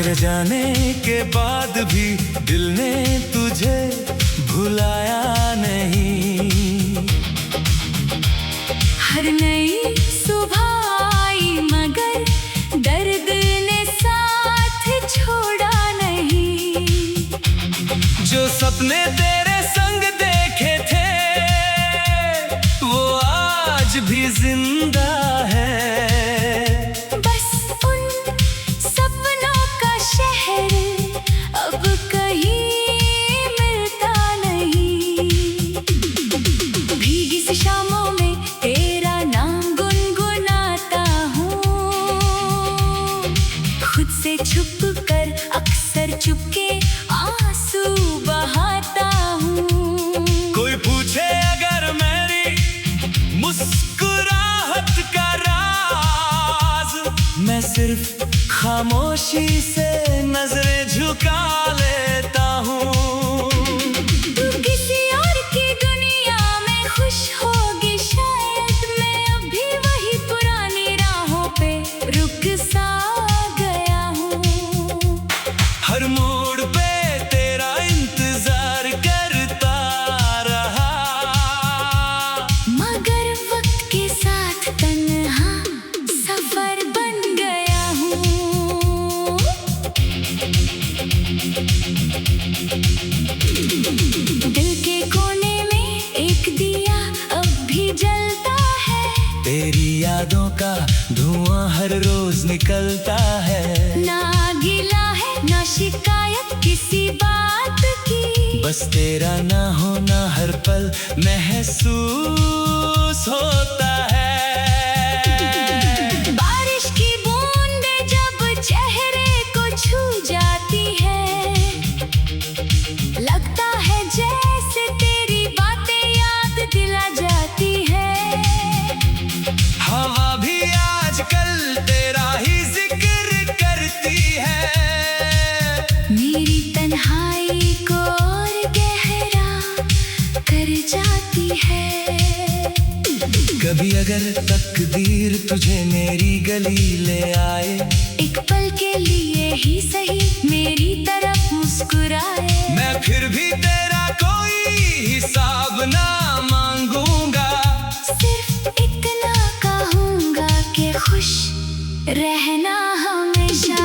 तेरे जाने के बाद भी दिल ने तुझे भुलाया नहीं। हर नई सुबह आई मगर दर्द ने साथ छोड़ा नहीं। जो सपने तेरे संग देखे थे वो आज भी जिंदा है। बस उन सपनों का शहर अब कहीं मिलता नहीं। भीगी सी शामों में तेरा नाम गुनगुनाता हूँ, खुद से छुप कर अक्सर चुपके आंसू बहाता हूँ। कोई पूछे अगर मेरी मुस्कुराहट का राज, मैं सिर्फ खामोशी से नजरें झुका लेता हूँ। तू किसी और की दुनिया में खुश होगी शायद, मैं अभी वही पुरानी राहों पे रुक सा गया हूँ। हर मोड़ पे तेरा इंतजार करता रहा, मगर वक्त के साथ तन्हा सफर बन गया हूँ। दिल के कोने में एक दिया अब भी जलता है। तेरी यादों का धुआं हर रोज निकलता है। ना गिला है ना शिकायत किसी बात की, बस तेरा ना होना हर पल महसूस होता है। बारिश की बूंदें जब चेहरे को छू जाती है, लगता है जैसे तेरी बातें याद दिला जाती है। हवा भी आजकल तेरा ही जिक्र करती है। मेरी तन्हाई को और गहरा कर जाती है। कभी अगर तकदीर तुझे मेरी गली ले आए, एक पल के लिए ही सही मेरी तरफ मुस्कुराए, मैं फिर भी तेरा कोई हिसाब ना मांगूंगा। सिर्फ इतना कहूँगा कि खुश रहना हमेशा।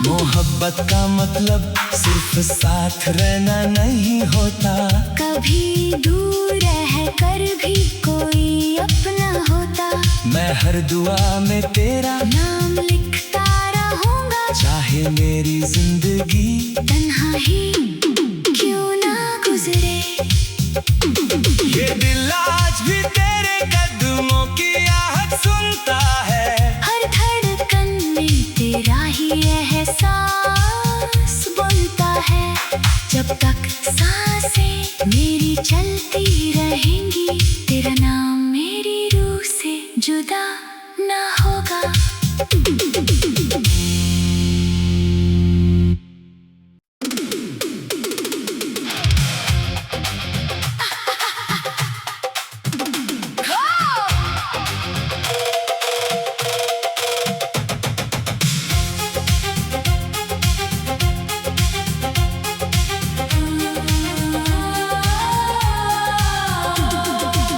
मोहब्बत का मतलब सिर्फ साथ रहना नहीं होता, कभी दूर रह कर भी कोई अपना होता। मैं हर दुआ में तेरा नाम लिखता रहूँगा, चाहे मेरी जिंदगी तन्हा ही क्यों ना गुजरे। ये दिल आज भी तेरे कदमों की आहट सुनता है। हर धड़कन में तेरा ही एहसास बोलता है। जब तक सांसें मेरी चलती रहेंगी, तेरा नाम मेरी रूह से जुदा ना होगा।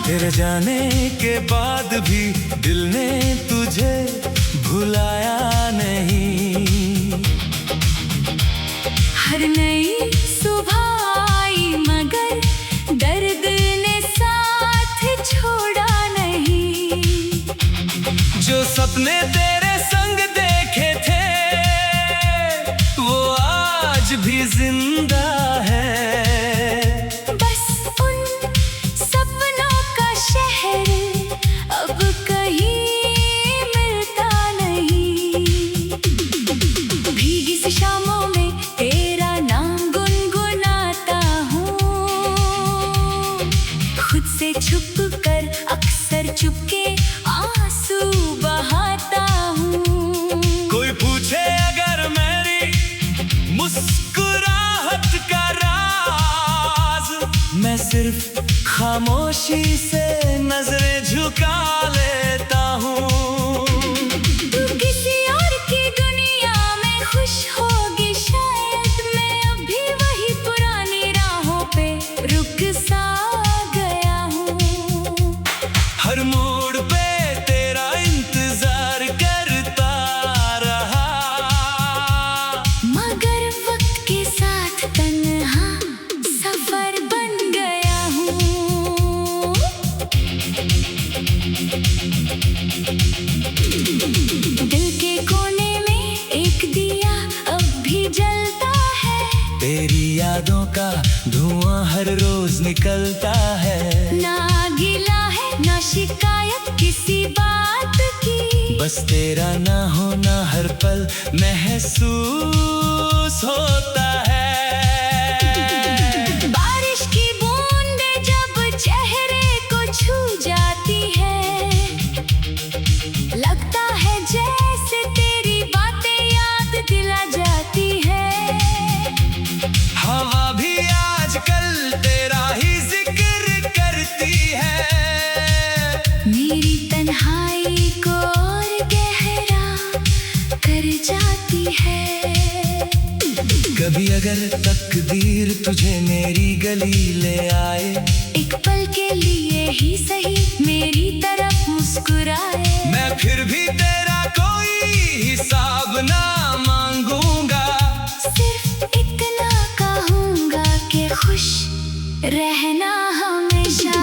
तेरे जाने के बाद भी दिल ने तुझे भुलाया नहीं। हर नई सुबह आई मगर दर्द ने साथ छोड़ा नहीं। जो सपने तेरे संग देखे थे वो आज भी जिंदा है। बस उन सपनों का शहर अब कहीं मिलता नहीं। भीगी सी शामों में तेरा नाम गुनगुनाता हूँ, खुद से छुप कर अक्सर चुपके आंसू बहाता हूँ। कोई पूछे अगर मेरी मुस्कुराहट का राज, मैं सिर्फ खामोशी से नजरें झुका लेता हूँ। तू किसी और की दुनिया में दिल के कोने में एक दिया अब भी जलता है। तेरी यादों का धुआं हर रोज निकलता है। ना गिला है ना शिकायत किसी बात की, बस तेरा ना होना हर पल महसूस होता है। बारिश की बूंदें जब चेहरे को छू जाती है, लगता है जैसे तेरी बातें याद दिला जाती है। हवा भी आजकल तेरा ही जिक्र करती है। मेरी तन्हाई को और गहरा कर जाती है। कभी अगर तकदीर तुझे मेरी गली ले आए, एक पल के लिए ही सही मेरी तरफ मुस्कुराए, मैं फिर भी तेरा कोई हिसाब ना मांगूंगा। सिर्फ इतना कहूँगा कि खुश रहना हमेशा।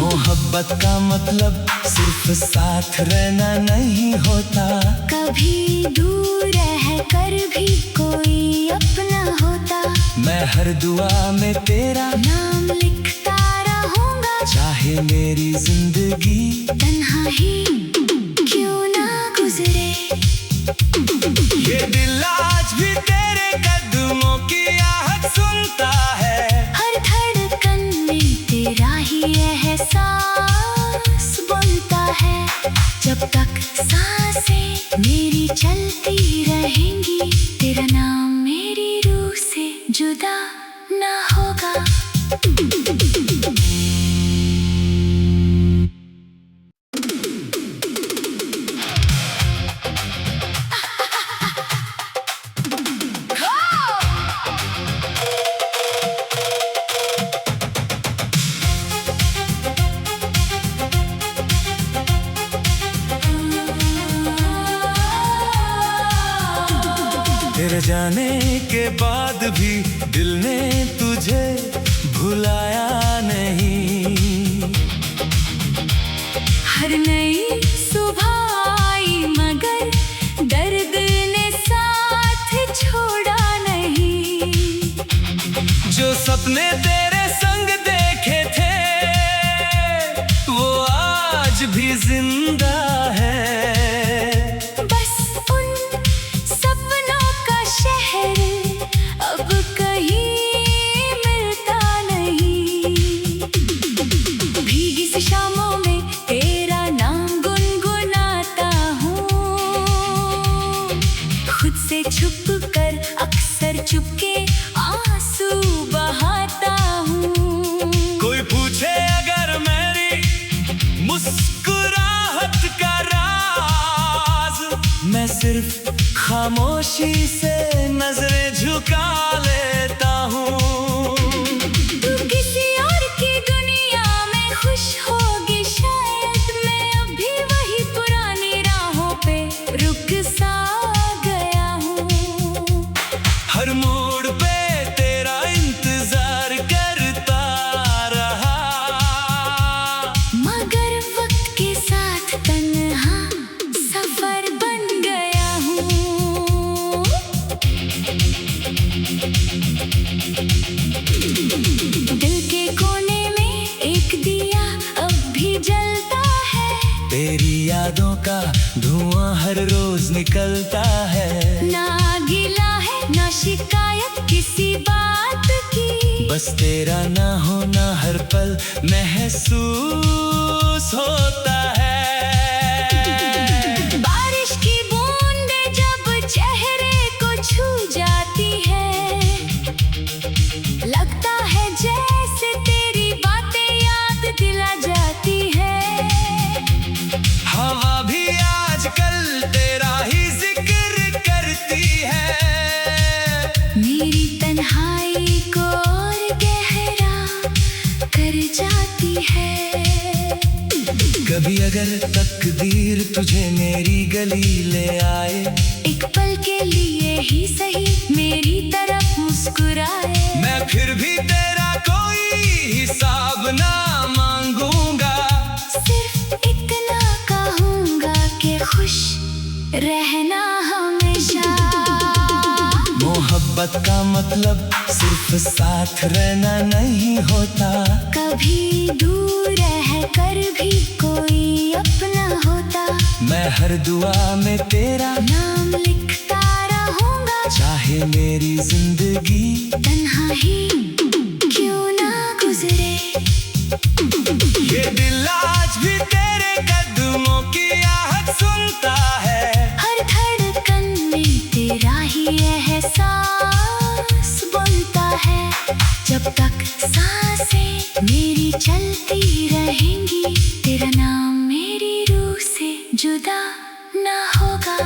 मोहब्बत का मतलब सिर्फ साथ रहना नहीं होता। कभी दूर रह कर भी कोई अपना होता। मैं हर दुआ में तेरा नाम लिखता रहूँगा, चाहे मेरी जिंदगी तन्हा ही क्यों ना गुजरे। ये दिल आज भी तेरे कदमों की आहट सुनता है। हर धड़कन में तेरा ही एहसास बोलता है। जब तक सांसें मेरी चलती रहेंगी, तेरा नाम मेरी रूह से जुदा ना होगा। तेरे जाने के बाद भी दिल ने तुझे भुलाया नहीं। हर नई सुबह आई मगर दर्द ने साथ छोड़ा नहीं। जो सपने तेरे संग देखे थे वो आज भी जिंदा है। बस उन सपनों का शहर अब कहीं मिलता नहीं। भीगी सी शामों में तेरा नाम गुनगुनाता हूँ, खुद से छुप कर अक्सर चुपके आंसू बहाता हूँ। कोई पूछे अगर मेरी मुस्कुराहट का राज, मैं सिर्फ खामोशी से नजरें झुका लेता हूँ। तू किसी और की दुनिया में खुश होगी शायद, मैं अभी वही पुरानी राहों पे रुक सा गया हूँ। हर मोड़ पे तेरा इंतजार करता रहा, मगर वक्त के साथ तन्हा सफर बन गया हूँ। दिल के कोने में एक दिया अब भी जलता है। तेरी यादों का धुआं हर रोज निकलता है। ना गिला है ना शिकायत किसी बात की, बस तेरा ना होना हर पल महसूस होता है। बारिश की बूंदें जब चेहरे को छू जाती है, लगता है जैसे तेरी बातें याद दिला जाती है। हवा भी आजकल तेरा ही जिक्र करती है। मेरी तन्हाई को और गहरा कर जाती है। कभी अगर तकदीर तुझे मेरी गली ले आए, एक पल के लिए ही सही मेरी तरफ मुस्कुराए, मैं फिर भी तेरा कोई हिसाब ना मांगूंगा। मतलब सिर्फ साथ रहना नहीं होता। कभी दूर रह कर भी कोई अपना होता। मैं हर दुआ में तेरा नाम लिखता रहूंगा, चाहे मेरी जिंदगी तन्हा ही क्यों ना गुजरे। ये दिल आज भी तेरे कदमों की आहट सुनता है। हर धड़कन में तेरा ही एहसास बोलता है। जब तक सांसें मेरी चलती रहेंगी, तेरा नाम मेरी रूह से जुदा ना होगा।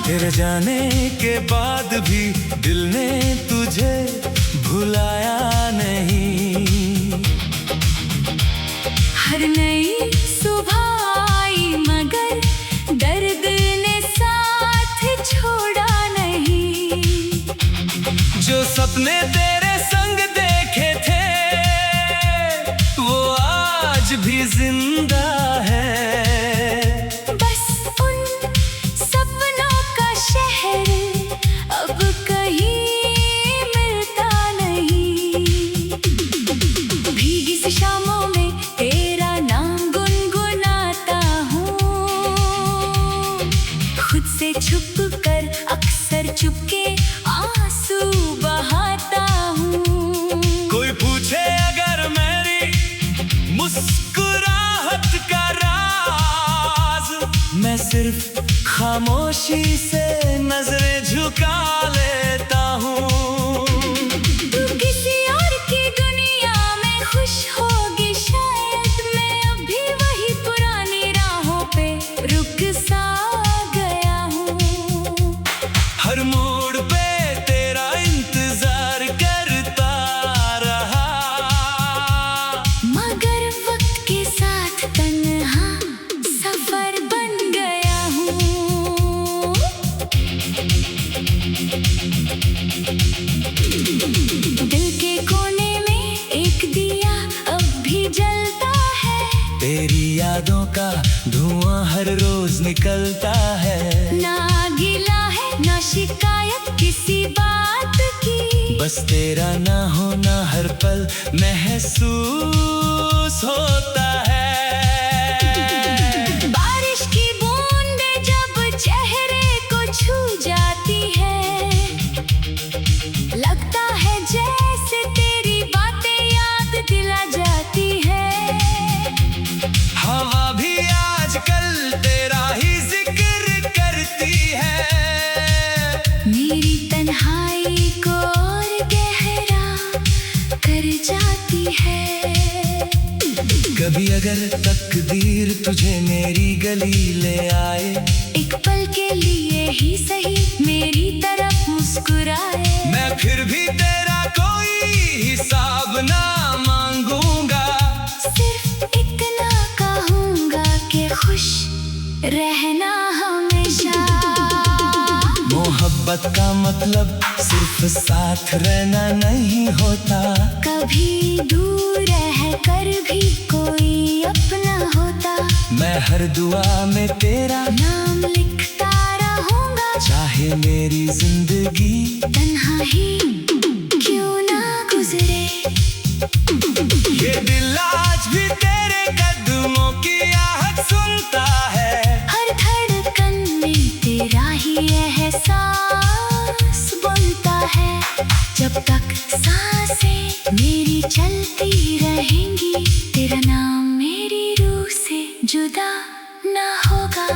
तेरे जाने के बाद भी दिल ने तुझे भुलाया नहीं। हर नई सुबह आई मगर दर्द ने साथ छोड़ा नहीं। जो सपने तेरे संग देखे थे वो आज भी जिंदा है। बस उन सपनों का शहर अब कहीं मिलता नहीं। भीगी सी शामों में तेरा नाम गुनगुनाता हूँ, खुद से छुप कर अक्सर चुपके आंसू बहाता हूँ। कोई पूछे अगर मेरी मुस्कुराहट का राज, मैं सिर्फ खामोशी से नजरें झुका लेता हूँ। तू किसी और की दुनिया में खुश होगी शायद, मैं अभी वही पुरानी राहों पे रुक सा गया हूँ। हर मोड़ पे तेरा इंतजार करता रहा, मगर वक्त के साथ तन्हा सफर बन गया हूँ। दिल के कोने में एक दिया अब भी जलता है। तेरी यादों का धुआं हर रोज निकलता है। ना गिला है ना शिकायत किसी बात की, बस तेरा ना होना हर पल महसूस होता है। बारिश की बूंदें जब चेहरे को छू जाती है, लगता है जैसे तेरी बातें याद दिला जाती है। हवा भी आजकल तेरा ही जिक्र करती है। मेरी तन्हाई को और गहरा कर जाती है। कभी अगर तकदीर तुझे मेरी गली ले आए, एक पल के लिए ही सही मेरी तरफ मुस्कुराए, मैं फिर भी तेरा कोई हिसाब ना मांगूंगा। सिर्फ इतना कहूँगा कि खुश रहना हमेशा। मोहब्बत का मतलब सिर्फ साथ रहना नहीं होता। कभी दूर रह कर भी कोई अपना होता। मैं हर दुआ में तेरा नाम लिखता रहूंगा, चाहे मेरी जिंदगी तन्हा ही क्यों ना गुजरे। ये दिल आज भी तेरे कदमों की आहट सुनता है। हर धड़कन में तेरा ही एहसास बोलता है। जब तक सांसें मेरी चलती रहेंगी, तेरा नाम मेरी रूह से जुदा ना होगा।